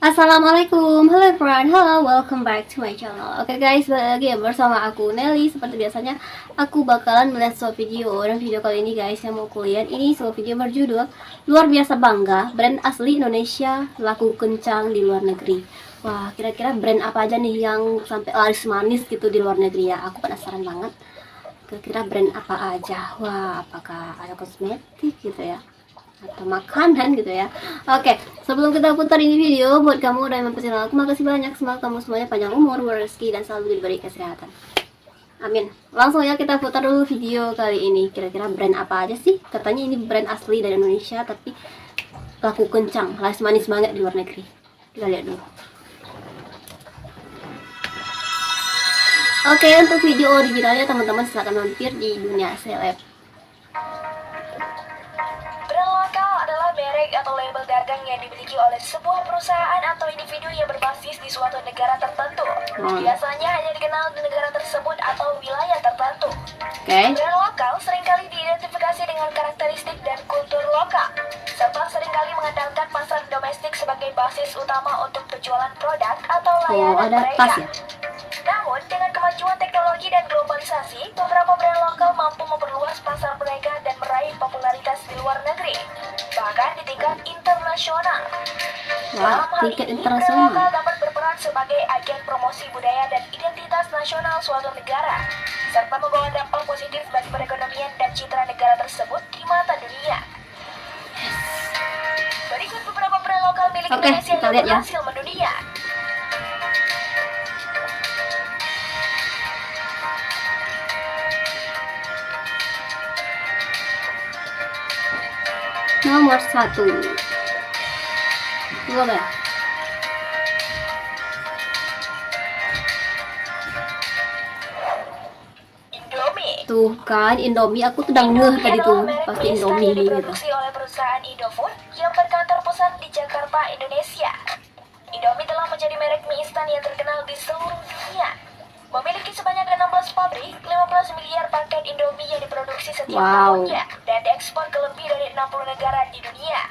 Assalamualaikum, hello everyone, hello, welcome back to my channel. Oke guys, balik lagi ya bersama aku Nelly. Seperti biasanya, aku bakalan melihat sebuah video. Dan video kali ini guys, yang mau kulihat ini sebuah video berjudul Luar biasa bangga, brand asli Indonesia laku kencang di luar negeri. Wah, kira-kira brand apa aja nih yang sampai laris manis gitu di luar negeri ya? Aku penasaran banget. Kira-kira brand apa aja? Wah, apakah ada kosmetik gitu ya? Atau makanan gitu ya. Oke, sebelum kita putar ini video, buat kamu udah mampir channel aku, makasih banyak. Semoga kamu semuanya panjang umur, rezeki, dan selalu diberi kesehatan. Amin. Langsung ya kita putar dulu video kali ini. Kira-kira brand apa aja sih? Katanya ini brand asli dari Indonesia, tapi laku kencang, laris manis banget di luar negeri. Kita lihat dulu. Oke, untuk video originalnya teman-teman silahkan mampir di Dunia Seleb. Merek atau label dagang yang dimiliki oleh sebuah perusahaan atau individu yang berbasis di suatu negara tertentu. Biasanya hanya dikenal di negara tersebut atau wilayah tertentu. Brand lokal seringkali diidentifikasi dengan karakteristik dan kultur lokal, serta seringkali mengandalkan pasar domestik sebagai basis utama untuk penjualan produk atau layanan mereka. Namun, dengan kemajuan teknologi dan globalisasi, beberapa brand lokal mampu memperluas pasar mereka dan meraih popularitas di luar negeri, bahkan di tingkat internasional. Wah, tingkat internasional. Brand lokal dapat berperan sebagai agen promosi budaya dan identitas nasional suatu negara, serta membawa dampak positif bagi perekonomian dan citra negara tersebut di mata dunia. Berikut beberapa brand lokal milik Indonesia yang berhasil mendunia. Nomor 1, coba. Indomie. Tuh kan, Indomie, aku tuh udah ngeh tadi tuh pasti Indomie gitu. Diproduksi oleh perusahaan Indofood yang berkantor pusat di Jakarta, Indonesia. Indomie telah menjadi merek mie instan yang terkenal di seluruh dunia. Memiliki sebanyak 16 pabrik, 15 miliar paket Indomie yang diproduksi setiap tahunnya dan diekspor ke lebih dari 60 negara di dunia.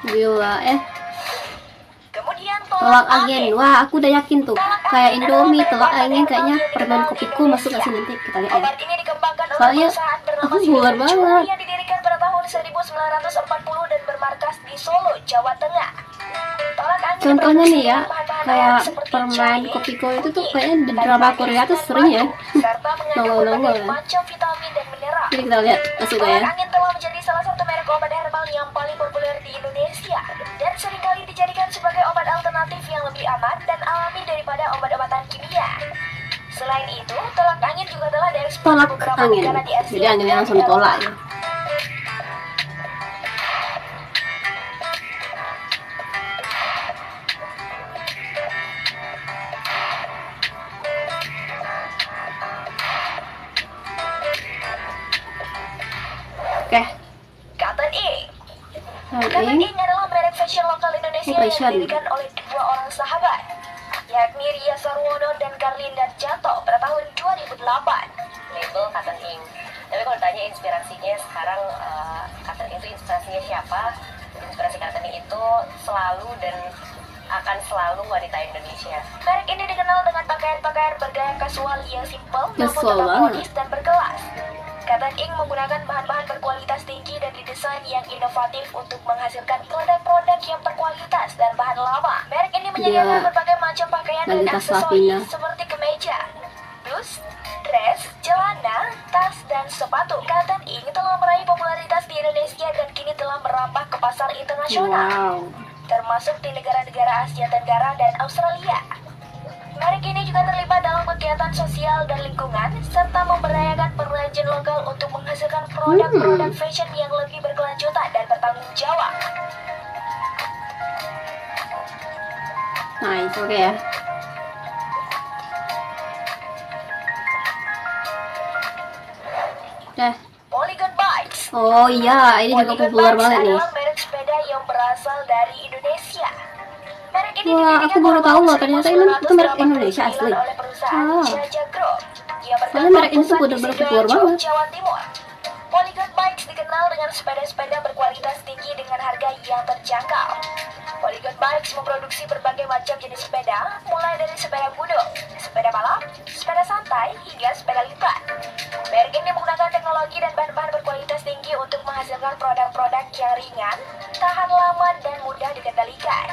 Gila, Kemudian telak angin. Wah, aku udah yakin tuh kayak Indomie, telak angin kayaknya permen kopiku masuk gak sih nanti? Kita lihat ya. Obat ini dikembangkan oleh Soalnya perusahaan bernama aku bugar banget. yang didirikan pada tahun 1940 dan bermarkas di Solo, Jawa Tengah. Contohnya nih ya, kayak permen kopiko itu tuh kayaknya di drama Korea tuh sering ya nongol-nongol ya. Macam vitamin dan mineral. Jadi kita lihat masuk ya. Angin telah menjadi salah satu merek obat herbal yang paling populer di Indonesia dan seringkali dijadikan sebagai obat alternatif yang lebih aman dan alami daripada obat-obatan kimia. Selain itu, telak angin juga telah diekspor ke beberapa negara di Asia. Jadi anginnya langsung ditolak ya. Oke. Cotton Ink. Cotton Ink adalah merek fashion lokal Indonesia yang didirikan oleh dua orang sahabat, yakni Ria Sarwono dan Karlinda Janto pada tahun 2008. Label Cotton Ink. Tapi kalau tanya inspirasinya sekarang, Cotton Ink itu inspirasinya siapa? Inspirasi Cotton Ink itu selalu dan akan selalu wanita Indonesia. Merek ini dikenal dengan pakaian-pakaian bergaya kasual yang simpel namun tetap modis dan berkelas. Cotton Ink menggunakan bahan-bahan berkualitas tinggi dan didesain yang inovatif untuk menghasilkan produk-produk yang berkualitas dan bahan lama. Merek ini menyediakan berbagai macam pakaian dan aksesoris seperti kemeja, blus, dress, celana, tas, dan sepatu. Cotton Ink telah meraih popularitas di Indonesia dan kini telah merambah ke pasar internasional, termasuk di negara-negara Asia Tenggara dan Australia. Merek ini juga terlibat dalam kegiatan sosial dan lingkungan, serta memberdayakan pengrajin lokal untuk menghasilkan produk-produk fashion yang lebih berkelanjutan dan bertanggung jawab. Nice, oke ya. Dah. Polygon Bikes. Oh iya, ini juga populer banget nih. Merek sepeda yang berasal dari Indonesia. Wah, aku baru tahu loh ternyata ini itu merek Indonesia asli. Soalnya merek ini tuh bener-bener populer banget. Polygon Bikes dikenal dengan sepeda-sepeda berkualitas tinggi dengan harga yang terjangkau. Polygon Bikes memproduksi berbagai macam jenis sepeda, mulai dari sepeda gunung, sepeda balap, sepeda santai, hingga sepeda lipat. Merek ini menggunakan teknologi dan bahan-bahan berkualitas tinggi untuk menghasilkan produk-produk yang ringan, tahan lama, dan mudah dikendalikan.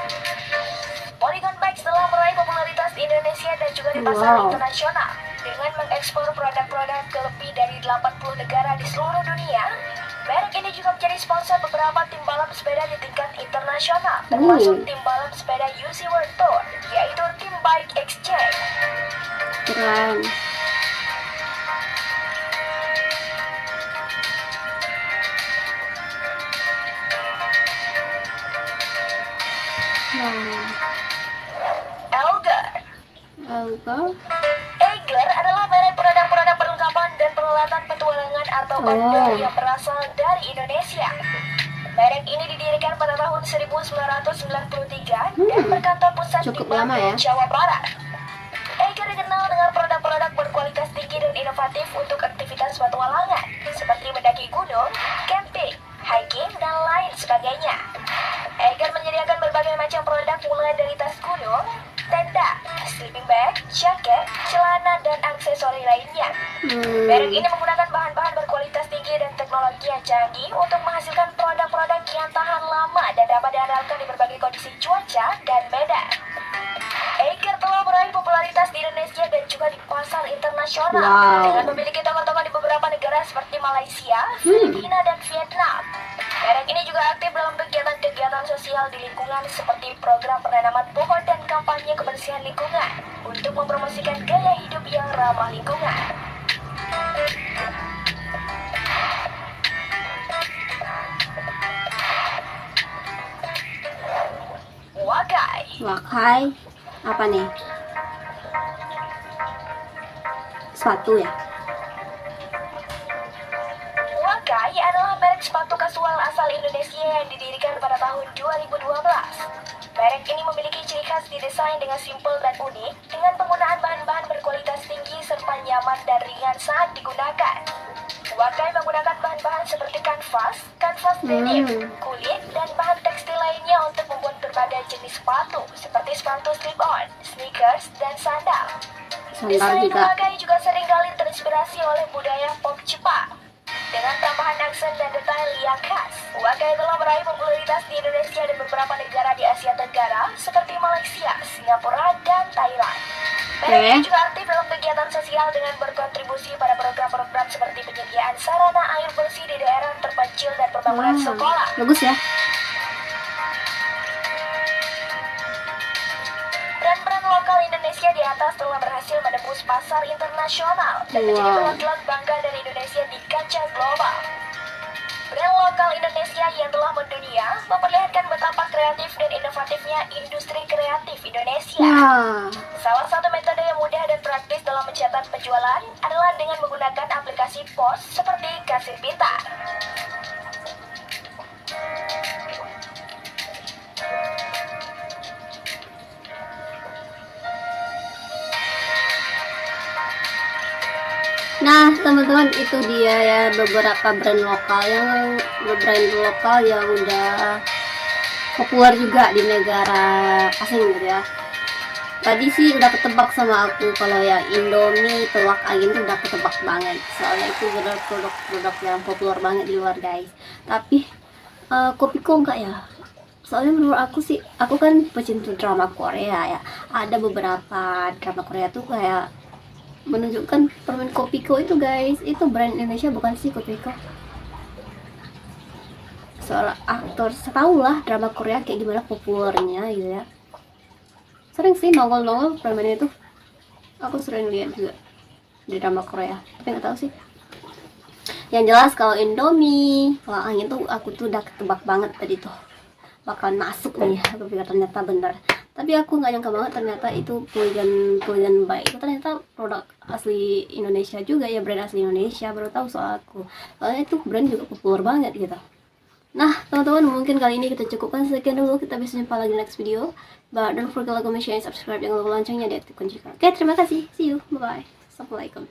Polygon Bikes telah meraih popularitas di Indonesia dan juga di pasar internasional dengan mengekspor produk-produk ke lebih dari 80 negara di seluruh dunia. Merek ini juga menjadi sponsor beberapa tim balap sepeda di tingkat internasional, termasuk tim balap sepeda UCI World Tour, yaitu tim Bike Exchange. Keren. Eiger adalah merek produk-produk perlengkapan dan peralatan petualangan atau outdoor yang berasal dari Indonesia. Merek ini didirikan pada tahun 1993 dan berkantor pusat di Bandung, Jawa Barat. Eiger dikenal dengan produk-produk berkualitas tinggi dan inovatif untuk aktivitas petualangan, seperti mendaki gunung, camping, hiking, dan lain sebagainya. Eiger menyediakan berbagai macam produk mulai dari tas gunung, tenda, sleeping bag, jaket, celana, dan aksesori lainnya. Merek ini menggunakan bahan-bahan berkualitas tinggi dan teknologi yang canggih untuk menghasilkan produk-produk yang tahan lama dan dapat diandalkan di berbagai kondisi cuaca dan medan. Eiger telah meraih popularitas di Indonesia dan juga di pasar internasional dengan memiliki toko-toko di beberapa negara seperti Malaysia, Filipina, dan Vietnam. Merek ini juga aktif dalam kegiatan-kegiatan sosial di lingkungan seperti program penanaman pohon dan kampanye kebersihan lingkungan untuk mempromosikan gaya hidup yang ramah lingkungan. Wakai apa nih? Sepatu ya? Wakai adalah merek sepatu kasual asal Indonesia yang didirikan pada tahun 2012. Merek ini memiliki ciri khas didesain dengan simpel dan unik, dengan penggunaan bahan-bahan berkualitas tinggi serta nyaman dan ringan saat digunakan. Wakai menggunakan bahan-bahan seperti kanvas denim, kulit, dan bahan tekstil lainnya untuk membuat berbagai jenis sepatu, seperti sepatu slip-on, sneakers, dan sandal. Desain Wakai juga seringkali terinspirasi oleh budaya pop Jepang. Dengan tambahan aksen dan detail yang khas, Wakai telah meraih popularitas di Indonesia dan beberapa negara di Asia Tenggara seperti Malaysia, Singapura, dan Thailand. Merek ini juga aktif dalam kegiatan sosial dengan berkontribusi pada program-program seperti penyediaan sarana air bersih di daerah terpencil dan pembangunan sekolah. Bagus ya. Brand-brand lokal Indonesia di atas telah berhasil menembus pasar internasional dan menjadi perwakilan bangga dari Indonesia di kancah global. Brand lokal Indonesia yang telah mendunia memperlihatkan betapa kreatif dan inovatifnya industri kreatif Indonesia. Salah satu metode yang mudah dan praktis dalam mencatat penjualan adalah dengan menggunakan aplikasi POS seperti Kasir Pintar. Nah teman-teman, itu dia ya beberapa brand lokal yang udah populer juga di negara asing gitu ya. Tadi sih udah ketebak sama aku kalau yang Indomie telak angin itu udah ketebak banget, soalnya itu benar produk yang populer banget di luar guys. Tapi Kopiko enggak ya, soalnya menurut aku sih, aku kan pecinta drama Korea ya, ada beberapa drama Korea tuh kayak menunjukkan permen Kopiko itu guys, itu brand Indonesia bukan sih Kopiko? Soal aktor, tahu lah drama Korea kayak gimana populernya gitu ya. Sering sih nongol-nongol permen itu, aku sering lihat juga di drama Korea, tapi nggak tahu sih. Yang jelas kalau Indomie telak angin tuh aku tuh udah ketebak banget tadi tuh bakalan masuk nih, aku pikir ternyata bener. Tapi aku nggak nyangka banget ternyata itu Polygon Bike itu ternyata produk asli Indonesia juga ya, brand asli Indonesia. Baru tahu soal aku, soalnya itu brand juga populer banget gitu. Nah teman-teman, mungkin kali ini kita cukupkan sekian dulu, kita bisa jumpa lagi next video. But don't forget like, comment, share, and subscribe, jangan lupa loncengnya diaktifkan juga. Oke, terima kasih, see you, bye bye, assalamualaikum.